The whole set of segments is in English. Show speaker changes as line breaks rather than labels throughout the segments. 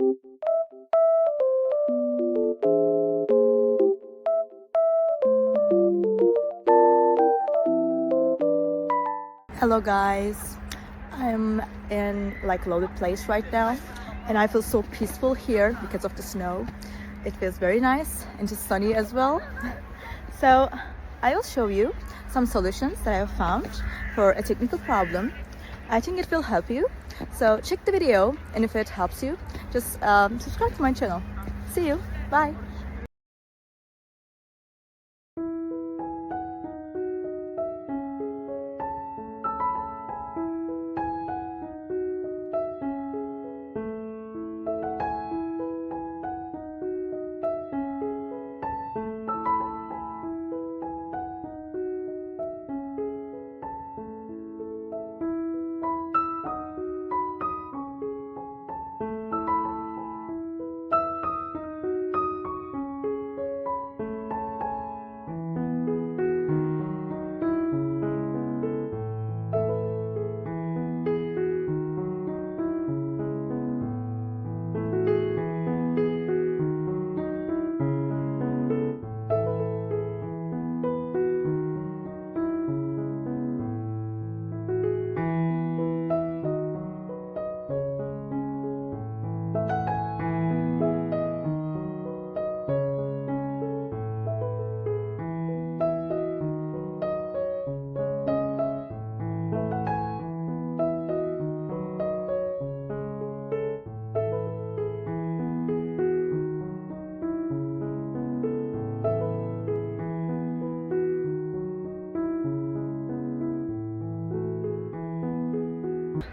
Hello guys, I'm in like loaded place right now and I feel so peaceful here because of the snow. It feels very nice and just sunny as well. So I will show you some solutions that I have found for a technical problem. I think it will help you. So check the video, and if it helps you, just subscribe to my channel. See you. Bye.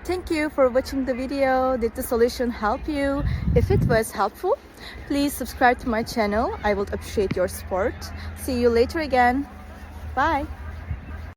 Thank you for watching the video. Did the solution help you? If it was helpful, please subscribe to my channel. I would appreciate your support. See you later again. Bye.